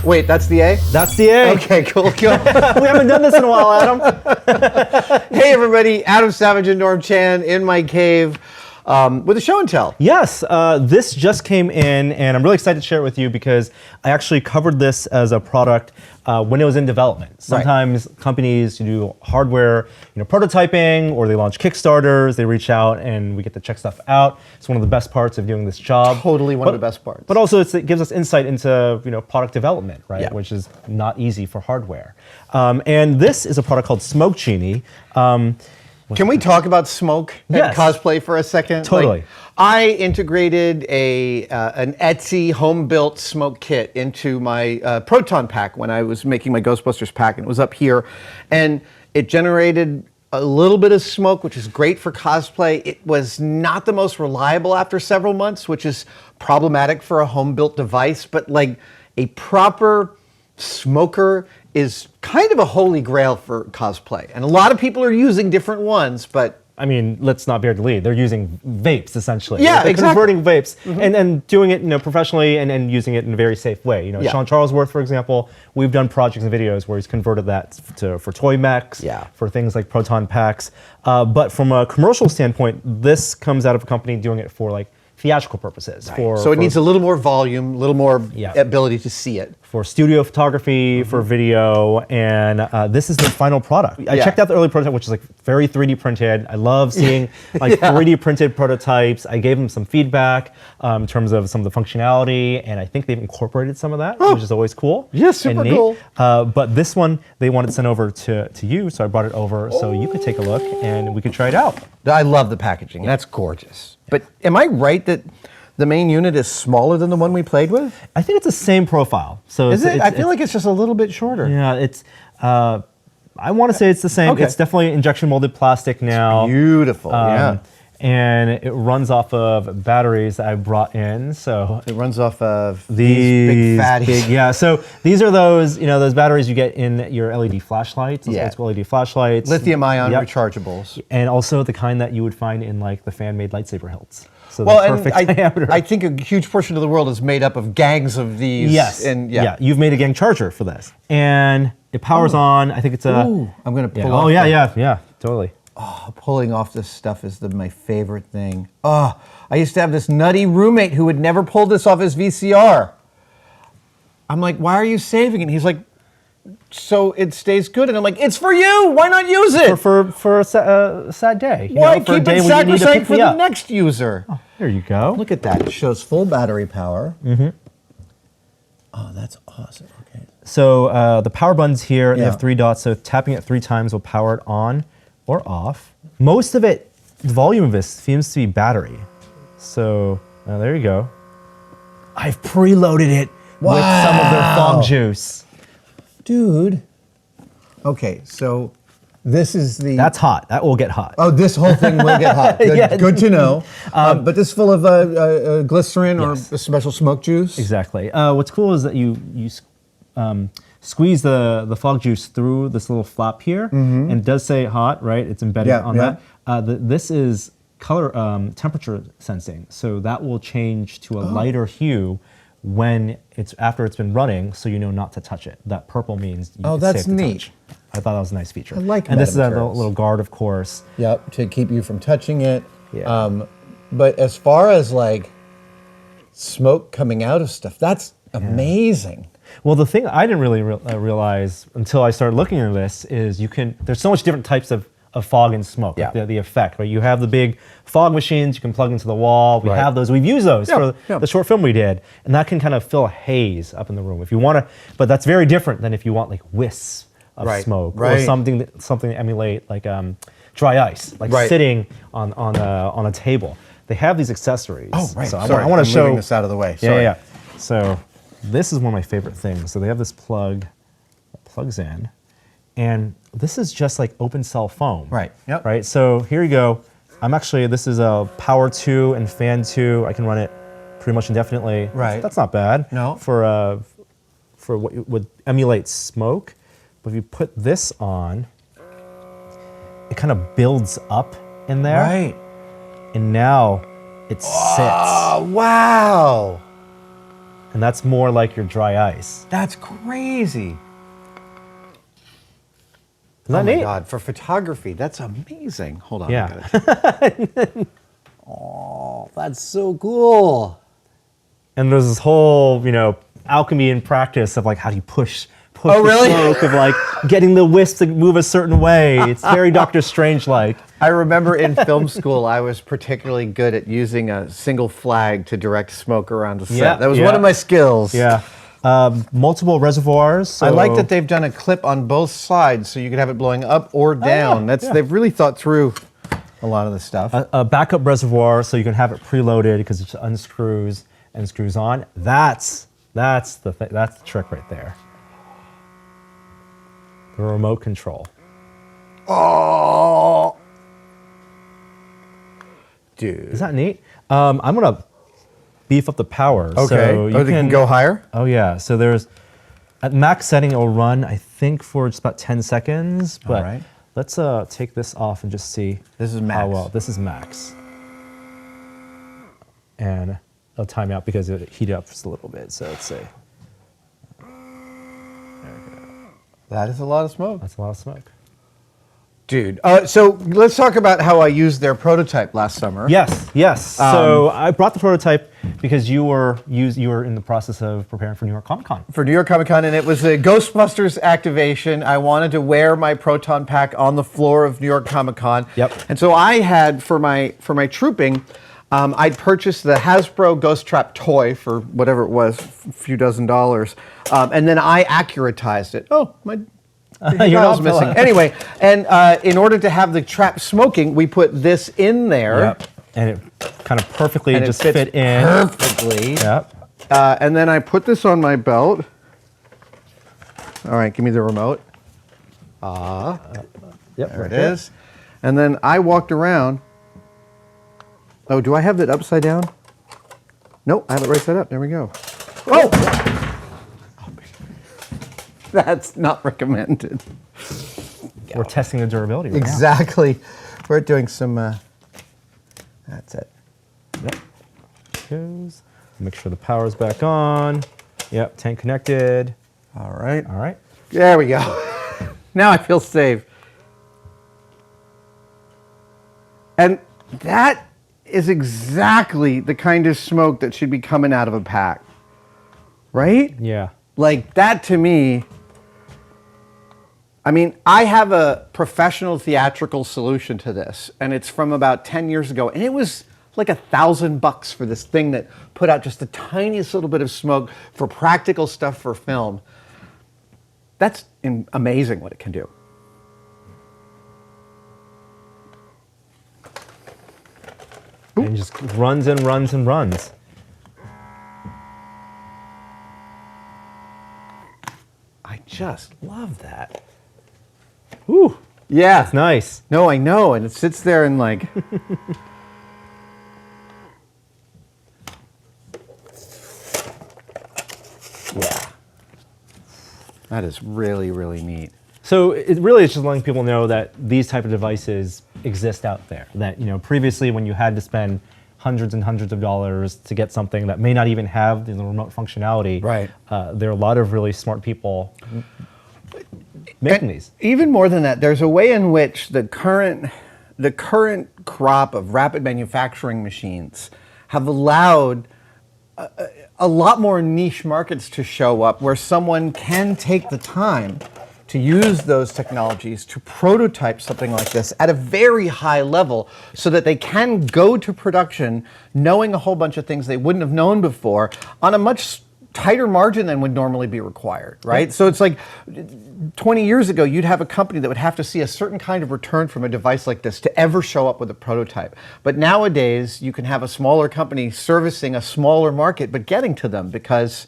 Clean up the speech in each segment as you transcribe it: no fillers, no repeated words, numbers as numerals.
Wait, that's the A? That's the A. Okay, cool. We haven't done this in a while, Adam. Hey everybody, Adam Savage and Norm Chan in my cave with a show and tell. Yes, this just came in, and I'm really excited to share it with you because I actually covered this as a product when it was in development. Sometimes companies do hardware, prototyping, or they launch Kickstarters. They reach out, and we get to check stuff out. It's one of the best parts of doing this job. Totally one of the best parts. But also, it gives us insight into product development, right? Yeah. Which is not easy for hardware. And this is a product called Smoke Genie. Can we talk about smoke and Yes. cosplay for a second? Totally. I integrated an Etsy home-built smoke kit into my Proton pack when I was making my Ghostbusters pack, and it was up here, and it generated a little bit of smoke, which is great for cosplay. It was not the most reliable after several months, which is problematic for a home-built device, but like a proper smoker is kind of a holy grail for cosplay. And a lot of people are using different ones, but I mean, let's not bear the lead. They're using vapes essentially. Yeah, They're exactly. converting vapes and doing it, professionally and using it in a very safe way. Yeah. Sean Charlesworth, for example, we've done projects and videos where he's converted that for toy mechs, for things like proton packs. But from a commercial standpoint, this comes out of a company doing it for like theatrical purposes. Right. So it needs a little more volume, a little more ability to see it. For studio photography, for video, and this is the final product. I checked out the early prototype, which is like very 3D printed. I love seeing like 3D printed prototypes. I gave them some feedback in terms of some of the functionality, and I think they've incorporated some of that, which is always cool. Yeah, super cool. But this one, they wanted sent over to you, so I brought it over so you could take a look and we could try it out. I love the packaging. That's gorgeous. But am I right that the main unit is smaller than the one we played with? I think it's the same profile. So is it? I feel like it's just a little bit shorter. Yeah, it's. I want to say it's the same. Okay. It's definitely injection molded plastic now. Beautiful. Yeah. And it runs off of batteries that I brought in. So it runs off of these big fatties. Yeah. So these are those those batteries you get in your LED flashlights. Those old school LED flashlights. Lithium-ion rechargeables. And also the kind that you would find in like the fan-made lightsaber hilts. So well, the perfect diameter. I think a huge portion of the world is made up of gangs of these. Yes. And you've made a gang charger for this, and it powers on. I think it's a. Ooh, I'm gonna pull. Oh yeah, totally. Oh, pulling off this stuff is my favorite thing. Oh, I used to have this nutty roommate who would never pull this off his VCR. I'm like, why are you saving it? He's like, so it stays good. And I'm like, it's for you. Why not use it? For a sad day. Why for keep it sacrosanct for the next user? Oh, there you go. Look at that. It shows full battery power. Oh, that's awesome. Okay. So the power buttons here, they have 3 dots. So tapping it 3 times will power it on or off. Most of it, the volume of this seems to be battery. So there you go. I've preloaded it with some of their fog juice. Dude. Okay, so this is the... That's hot. That will get hot. Oh, this whole thing will get hot. Good, good to know. But this is full of glycerin or a special smoke juice? Exactly. What's cool is that you squeeze the fog juice through this little flap here, and it does say hot, right? It's embedded on that. This is color temperature sensing, so that will change to a lighter hue when after it's been running, so you know not to touch it. That purple means it's that's safe to neat. touch. I thought that was a nice feature. I like and this is a metamaterials. little guard, of course. Yep, to keep you from touching it. Yeah. But as far as like smoke coming out of stuff, that's amazing. Well, the thing I didn't really realize until I started looking at this is there's so much different types of fog and smoke, the effect, right? You have the big fog machines you can plug into the wall. We have those, we've used those for the short film we did, and that can kind of fill a haze up in the room if you want to, but that's very different than if you want like wisps of smoke or something to emulate like dry ice, like sitting on a table. They have these accessories. Oh, right. So Sorry, I want to show moving this out of the way. Sorry. Yeah. So this is one of my favorite things. So they have this plug that plugs in, and this is just like open cell foam. Right. Yep. Right. So here you go. This is a power 2 and fan 2. I can run it pretty much indefinitely. Right. That's not bad. No. For what would emulate smoke. But if you put this on, it kind of builds up in there. Right. And now it sits. Oh, wow. and that's more like your dry ice. That's crazy. Isn't that oh my neat? God, for photography, that's amazing. Hold on. Yeah. Oh, that's so cool. And there's this whole, alchemy in practice of like how do you push Oh, really? the smoke of like getting the wisp to move a certain way. It's very Doctor Strange-like. I remember in film school, I was particularly good at using a single flag to direct smoke around the set. Yeah, That was yeah. one of my skills. Yeah. Multiple reservoirs. So I like that they've done a clip on both sides so you could have it blowing up or down. They've really thought through a lot of the stuff. a backup reservoir so you can have it preloaded because it just unscrews and screws on. That's the trick right there. The remote control. Oh, dude. Is that neat? I'm gonna beef up the power. Okay. So you they can go higher? Oh yeah. So there's at max setting it will run I think for just about 10 seconds. But All right. let's take this off and just see. This is max. How well this is max. And it'll time out because it heated up just a little bit. So let's see. That is a lot of smoke. That's a lot of smoke. Dude, so let's talk about how I used their prototype last summer. Yes. So I brought the prototype because you were in the process of preparing for New York Comic Con. For New York Comic Con, and it was a Ghostbusters activation. I wanted to wear my proton pack on the floor of New York Comic Con. Yep. And so I had for my trooping, I'd purchased the Hasbro Ghost Trap toy for whatever it was, a few $dozen, and then I accuratized it. Oh, my dial's missing. Anyway, and in order to have the trap smoking, we put this in there. Yep. And it kind of perfectly And it just fits fit in. perfectly. Yep. And then I put this on my belt. All right, give me the remote. Yep. There it is. And then I walked around. Oh, do I have it upside down? Nope, I have it right side up. There we go. Oh! That's not recommended. We're testing the durability right Exactly. We're doing some, that's it. now. Yep. Goes. Make sure the power's back on. Yep, tank connected. All right. All right. There we go. Now I feel safe. And that is exactly the kind of smoke that should be coming out of a pack. Right? Yeah. Like that to me, I mean, I have a professional theatrical solution to this, and it's from about 10 years ago, and it was like $1,000 for this thing that put out just the tiniest little bit of smoke for practical stuff for film. That's amazing what it can do. And it just runs and runs and runs. I just love that. Whew. Yeah. That's nice. No, I know, and it sits there and like... yeah. That is really, really neat. So it really is just letting people know that these type of devices exist out there. That previously when you had to spend hundreds and hundreds of dollars to get something that may not even have the remote functionality, Right. There are a lot of really smart people making these. Even more than that, there's a way in which the current crop of rapid manufacturing machines have allowed a lot more niche markets to show up where someone can take the time to use those technologies to prototype something like this at a very high level so that they can go to production knowing a whole bunch of things they wouldn't have known before on a much tighter margin than would normally be required, right? So it's like 20 years ago, you'd have a company that would have to see a certain kind of return from a device like this to ever show up with a prototype. But nowadays, you can have a smaller company servicing a smaller market, but getting to them because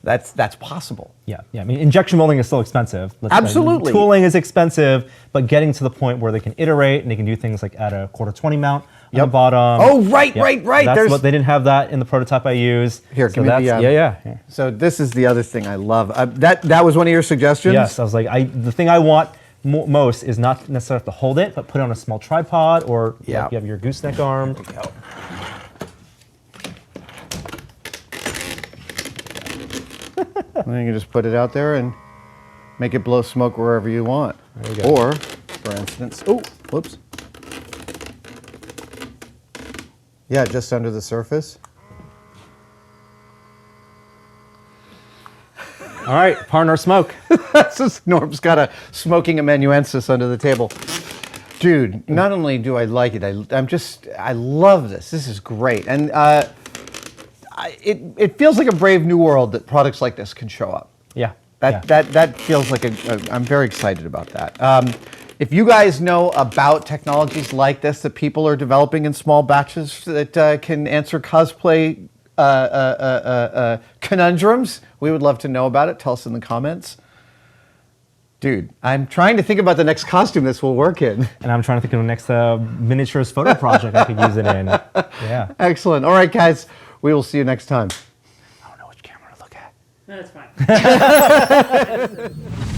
that's possible. Yeah. I mean, injection molding is still expensive. Absolutely. Tooling is expensive, but getting to the point where they can iterate and they can do things like add a quarter 20 mount on the bottom. Oh, right. That's what they didn't have that in the prototype I used. Here, so give me the, yeah. So this is the other thing I love. That was one of your suggestions? Yes, I was like, the thing I want most is not necessarily have to hold it, but put it on a small tripod or like you have your gooseneck arm. then you can just put it out there and make it blow smoke wherever you want. There you go. Or, for instance, oh, whoops. Yeah, just under the surface. All right, partner smoke. That's just, Norm's got a smoking amanuensis under the table. Dude, not only do I like it, I love this. This is great. And it feels like a brave new world that products like this can show up. Yeah. That feels like I'm very excited about that. If you guys know about technologies like this that people are developing in small batches that can answer cosplay conundrums, we would love to know about it. Tell us in the comments. Dude, I'm trying to think about the next costume this will work in. And I'm trying to think of the next miniatures photo project I could use it in. Yeah. Excellent. All right, guys. We will see you next time. I don't know which camera to look at. No, that's fine.